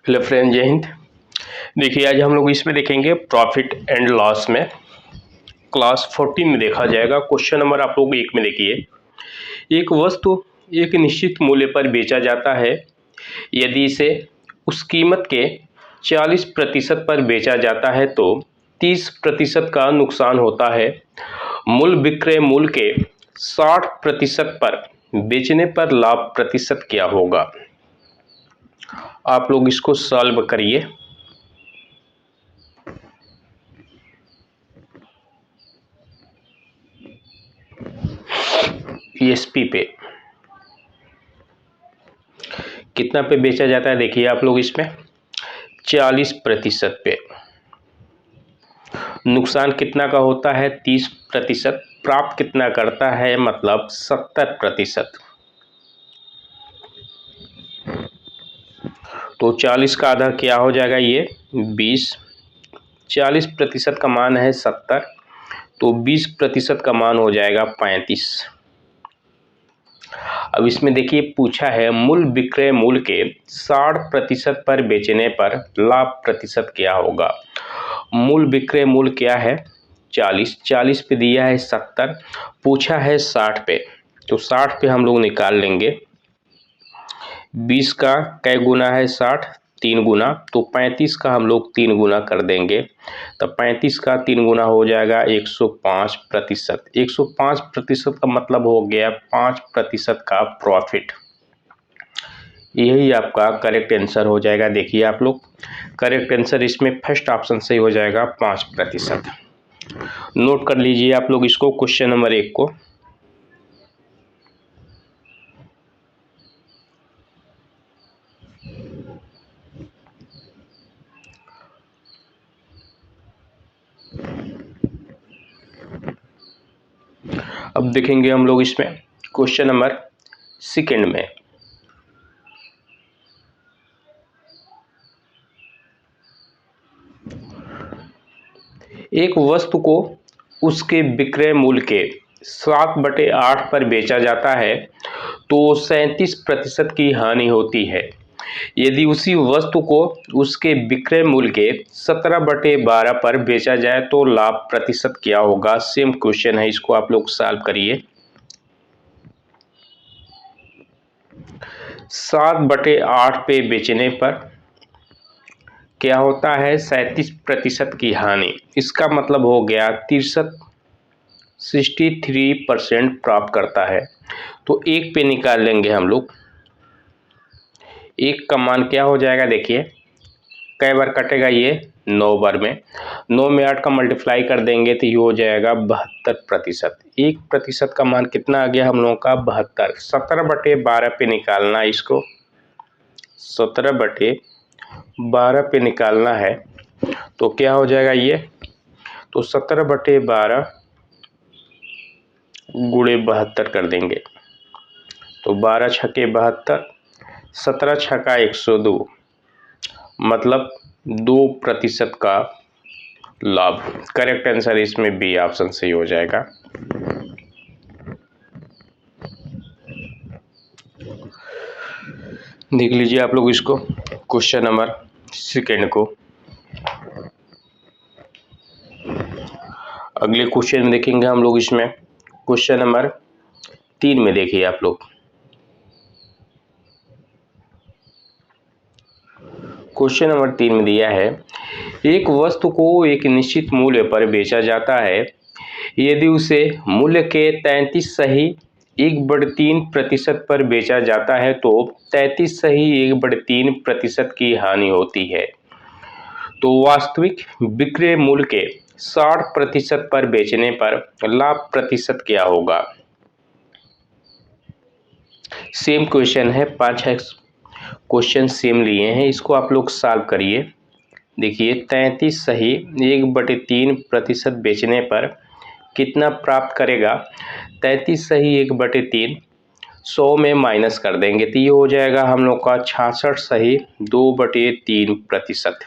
Hello friend, जय हिंद। देखिए आज हम लोग इसमें देखेंगे प्रॉफिट एंड लॉस में क्लास 14 में देखा जाएगा। क्वेश्चन नंबर आप लोग 1 में देखिए, एक वस्तु एक निश्चित मूल्य पर बेचा जाता है। यदि इसे उस कीमत के 40% पर बेचा जाता है तो 30% का नुकसान होता है। मूल विक्रय मूल्य के 60% पर बेचने पर लाभ प्रतिशत क्या होगा? आप लोग इसको सॉल्व करिए। ईएसपी पे कितना पे बेचा जाता है? देखिए आप लोग इसमें 40% पे। नुकसान कितना का होता है? 30%। प्राप्त कितना करता है? मतलब 70%। तो 40 का आधा क्या हो जाएगा? ये 20। 40% का मान है 70, तो 20% का मान हो जाएगा 35। अब इसमें देखिए पूछा है मूल विक्रय मूल्य के 60% पर बेचने पर लाभ प्रतिशत क्या होगा। मूल विक्रय मूल्य क्या है? 40 पे दिया है 70, पूछा है 60 पे, तो 60 पे हम लोग निकाल लेंगे। 20 का कै गुना है 60? 3 गुना। तो 35 का हम लोग 3 गुना कर देंगे, तो 35 का 3 गुना हो जाएगा 105%। 105% का मतलब हो गया 5% का प्रॉफिट। यही आपका करेक्ट आंसर हो जाएगा। देखिए आप लोग, करेक्ट आंसर इसमें फर्स्ट ऑप्शन से हो जाएगा 5%। नोट कर लीजिए आप लोग इसको, क्वेश्चन नंबर 1 को। अब देखेंगे हम लोग इसमें क्वेश्चन नंबर 2 में। एक वस्तु को उसके विक्रय मूल्य के 7/8 पर बेचा जाता है तो 37% की हानि होती है। यदि उसी वस्तु को उसके विक्रय मूल्य के 17/12 पर बेचा जाए तो लाभ प्रतिशत क्या होगा? सेम क्वेश्चन है, इसको आप लोग सॉल्व करिए। 7/8 पे बेचने पर क्या होता है? 37% की हानि। इसका मतलब हो गया 63% प्राप्त करता है। तो 1 पे निकाल लेंगे हम लोग। 1 का मान क्या हो जाएगा? देखिए कई बार कटेगा ये? 9 बार में। 9 में 8 का मल्टीप्लाई कर देंगे तो ये हो जाएगा 72%। 1% का मान कितना आ गया हम लोगों का? 72। 17/12 पे निकालना इसको, 17/12 पे निकालना है तो क्या हो जाएगा ये? तो 17/12 गुणे 72 कर देंगे, तो 12 छके 72, 17 छका 102, मतलब 2% का लाभ। करेक्ट आंसर इसमें बी ऑप्शन सही हो जाएगा। देख लीजिए आप लोग इसको, क्वेश्चन नंबर 2 को। अगले क्वेश्चन में देखेंगे हम लोग इसमें क्वेश्चन नंबर 3 में। देखिए आप लोग, क्वेश्चन नंबर 3 में दिया है एक वस्तु को एक निश्चित मूल्य पर बेचा जाता है। यदि उसे मूल्य के 33 सही 1/3% पर बेचा जाता है तो 33 सही 1/3% की हानि होती है। तो वास्तविक विक्रय मूल्य के 60% पर बेचने पर लाभ प्रतिशत क्या होगा? सेम क्वेश्चन है, 5 क्वेश्चन सेम लिए हैं, इसको आप लोग सॉल्व करिए। देखिए 33 सही 1/3% बेचने पर कितना प्राप्त करेगा? 33 सही 1/3 100 में माइनस कर देंगे तो ये हो जाएगा हम लोग का 66 सही 2/3%।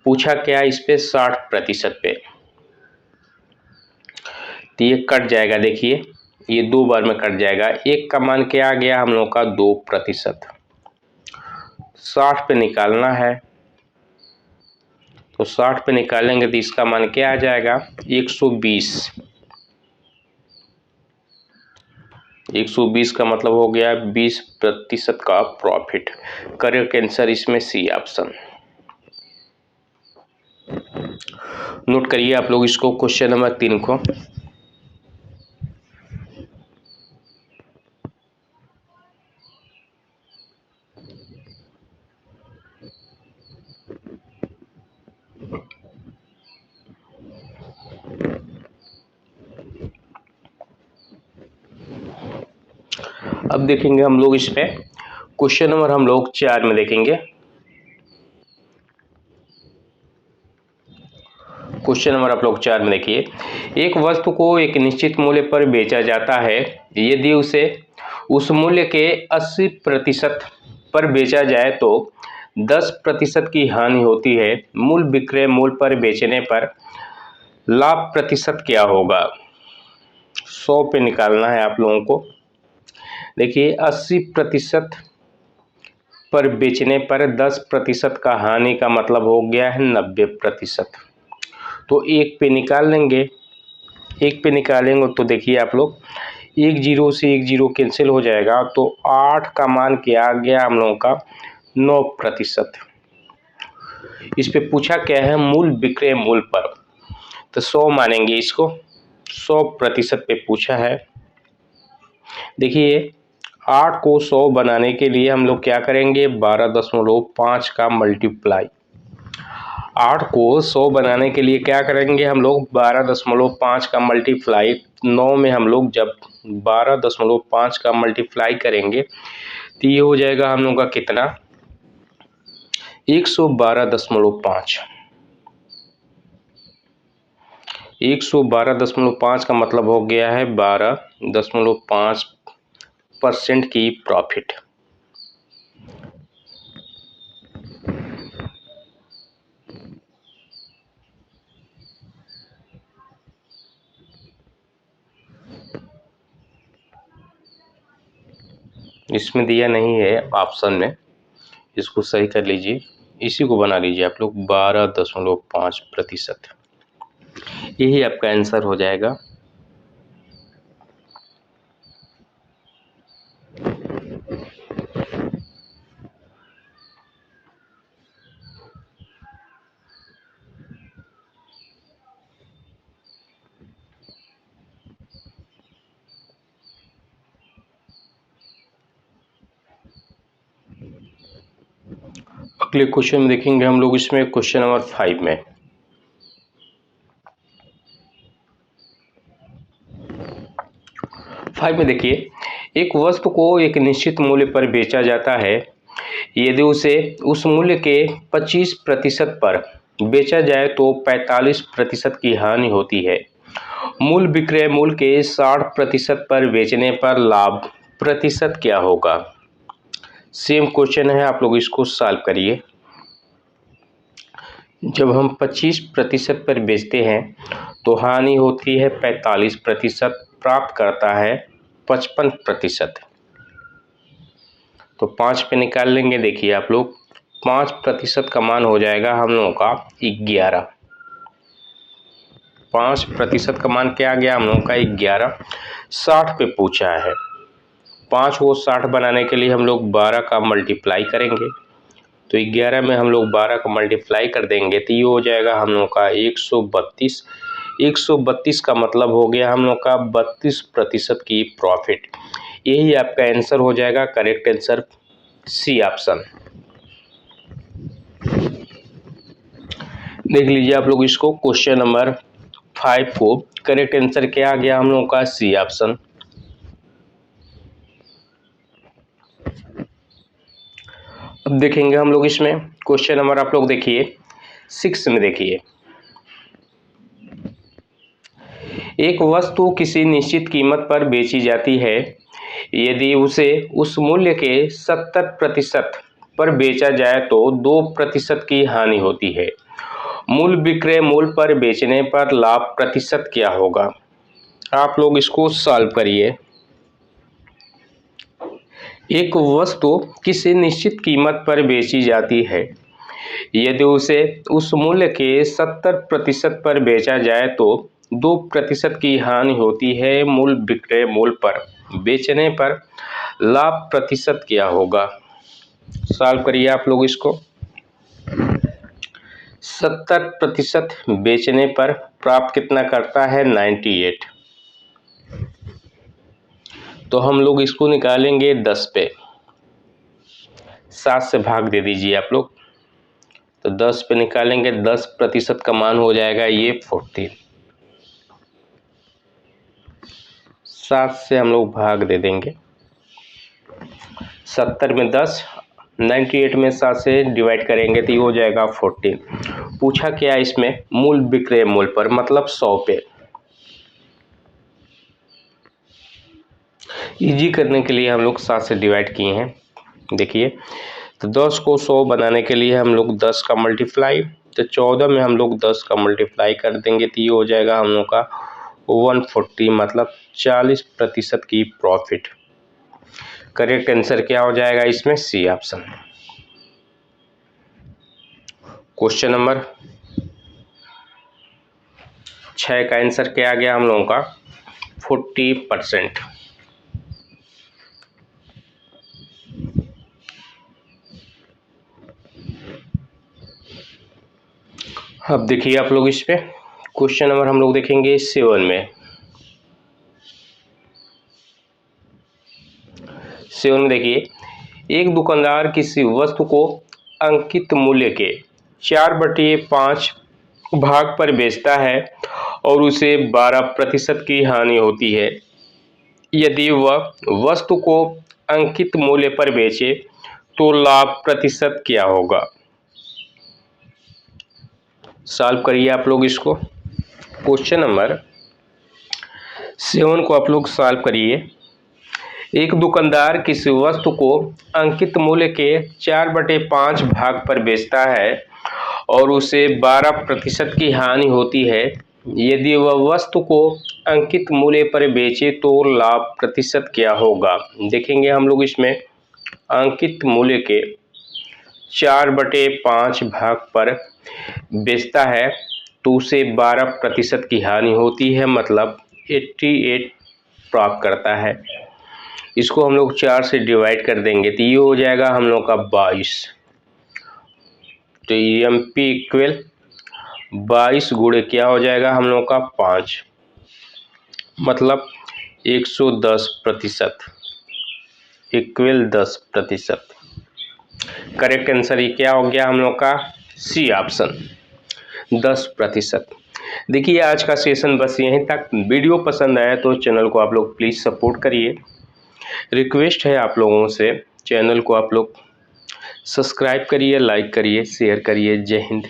पूछा क्या इस पे? 60% पे, तो ये कट जाएगा। देखिए ये 2 बार में कट जाएगा। 1 का मान क्या आ गया हम लोग का? 2%। 60 पे निकालना है, तो 60 पे निकालेंगे तो इसका मान क्या आ जाएगा 120। 120 का मतलब हो गया 20% का प्रॉफिट। करेक्ट आंसर इसमें सी ऑप्शन। नोट करिए आप लोग इसको, क्वेश्चन नंबर 3 को। अब देखेंगे हम लोग इस पे क्वेश्चन नंबर हम लोग 4 में देखेंगे। क्वेश्चन नंबर आप लोग 4 में देखिए, एक वस्तु को एक निश्चित मूल्य पर बेचा जाता है यदि उसे उस मूल्य के 80% पर बेचा जाए तो 10% की हानि होती है। मूल विक्रय मूल्य पर बेचने पर लाभ प्रतिशत क्या होगा। 100 पे निकालना है आप लोगों को। देखिए 80% पर बेचने पर 10% का हानि का मतलब हो गया है 90%। तो एक पे निकाल लेंगे, एक पे निकालेंगे तो देखिए आप लोग 1 जीरो से 1 जीरो कैंसिल हो जाएगा, तो 8 का मान क्या आ गया हम लोगों का 9%। इस पे पूछा क्या है मूल विक्रय मूल्य पर, तो 100 मानेंगे इसको, 100% पे पूछा है। देखिए 8 को 100 बनाने के लिए हम लोग क्या करेंगे 12.5 का मल्टीप्लाई। 8 को 100 बनाने के लिए क्या करेंगे हम लोग 12.5 का मल्टीप्लाई। 9 में हम लोग जब 12.5 का मल्टीप्लाई करेंगे तो ये हो जाएगा हम लोग का कितना 112.5। 112.5 का मतलब हो गया है 12.5% की प्रॉफिट। इसमें दिया नहीं है ऑप्शन में, इसको सही कर लीजिए, इसी को बना लीजिए आप लोग 12.5%। यही आपका आंसर हो जाएगा। अगले क्वेश्चन में देखेंगे हम लोग इसमें क्वेश्चन नंबर 5 में। देखिए एक वस्तु को एक निश्चित मूल्य पर बेचा जाता है यदि उसे उस मूल्य के 25% पर बेचा जाए तो 45% की हानि होती है। मूल विक्रय मूल्य के 60% पर बेचने पर लाभ प्रतिशत क्या होगा। सेम क्वेश्चन है, आप लोग इसको सॉल्व करिए। जब हम 25% पर बेचते हैं तो हानि होती है 45%, प्राप्त करता है 55%। तो 5 पे निकाल लेंगे, देखिए आप लोग 5% का मान हो जाएगा हम लोगों का 11। 5% का मान क्या आ गया हम लोगों का 11। 60 पे पूछा है, 5 को 60 बनाने के लिए हम लोग 12 का मल्टीप्लाई करेंगे, तो 11 में हम लोग 12 का मल्टीप्लाई कर देंगे तो ये हो जाएगा हम लोग का 132। 132 का मतलब हो गया हम लोग का 32% की प्रॉफिट। यही आपका आंसर हो जाएगा, करेक्ट आंसर सी ऑप्शन। देख लीजिए आप लोग इसको, क्वेश्चन नंबर 5 को करेक्ट आंसर क्या आ गया हम लोग का सी ऑप्शन। अब देखेंगे हम लोग इसमें क्वेश्चन नंबर आप लोग देखिए 6 में। देखिए एक वस्तु किसी निश्चित कीमत पर बेची जाती है यदि उसे उस मूल्य के 70% पर बेचा जाए तो 2% की हानि होती है। मूल विक्रय मूल्य पर बेचने पर लाभ प्रतिशत क्या होगा। आप लोग इसको सॉल्व करिए। एक वस्तु किसी निश्चित कीमत पर बेची जाती है। यदि उसे उस मूल्य के 70% पर बेचा जाए तो 2% की हानि होती है। मूल विक्रय मूल्य पर बेचने पर लाभ प्रतिशत क्या होगा? सॉल्व करिए आप लोग इसको। 70% बेचने पर प्राप्त कितना करता है? 98। तो हम लोग इसको निकालेंगे 10 पे, 7 से भाग दे दीजिए आप लोग। तो 10 पे निकालेंगे, 10% का मान हो जाएगा ये 14। 7 से हम लोग भाग दे देंगे। 70 में 10, 98 में 7 से डिवाइड करेंगे तो ये हो जाएगा 14। पूछा क्या इसमें? मूल विक्रय मूल्य पर, मतलब 100 पे। इजी करने के लिए हम लोग 7 से डिवाइड किए हैं। देखिए, तो 10 को 100 बनाने के लिए हम लोग 10 का मल्टीप्लाई, तो 14 में हम लोग 10 का मल्टीप्लाई कर देंगे तो ये हो जाएगा हम लोग का 140, मतलब 40% की प्रॉफिट। करेक्ट आंसर क्या हो जाएगा इसमें? C option. क्वेश्चन नंबर 6 का आंसर क्या आ गया हम लोगों का? 40%। अब देखिए आप लोग इस पे क्वेश्चन नंबर हम लोग देखेंगे 7 में। 7 में देखिए, एक दुकानदार किसी वस्तु को अंकित मूल्य के 4/5 भाग पर बेचता है और उसे 12% की हानि होती है। यदि वह वस्तु को अंकित मूल्य पर बेचे तो लाभ प्रतिशत क्या होगा? सॉल्व करिए आप लोग इसको। क्वेश्चन नंबर 7 को आप लोग सॉल्व करिए। एक दुकानदार किसी वस्तु को अंकित मूल्य के 4/5 भाग पर बेचता है और उसे 12% की हानि होती है। यदि वह वस्तु को अंकित मूल्य पर बेचे तो लाभ प्रतिशत क्या होगा? देखेंगे हम लोग इसमें अंकित मूल्य के 4/5 भाग पर बेचता है तो उसे 12% की हानि होती है, मतलब 88 प्राप्त करता है। इसको हम लोग 4 से डिवाइड कर देंगे तो ये हो जाएगा हम लोग का 22। तो एम पी इक्वल 22 गुणे क्या हो जाएगा हम लोग का 5, मतलब 110%, इक्वल 10%। करेक्ट आंसर ये क्या हो गया हम लोग का? C option, 10%। देखिए आज का सेशन बस यहीं तक। वीडियो पसंद आया तो चैनल को आप लोग प्लीज़ सपोर्ट करिए। रिक्वेस्ट है आप लोगों से, चैनल को आप लोग सब्सक्राइब करिए, लाइक करिए, शेयर करिए। जय हिंद।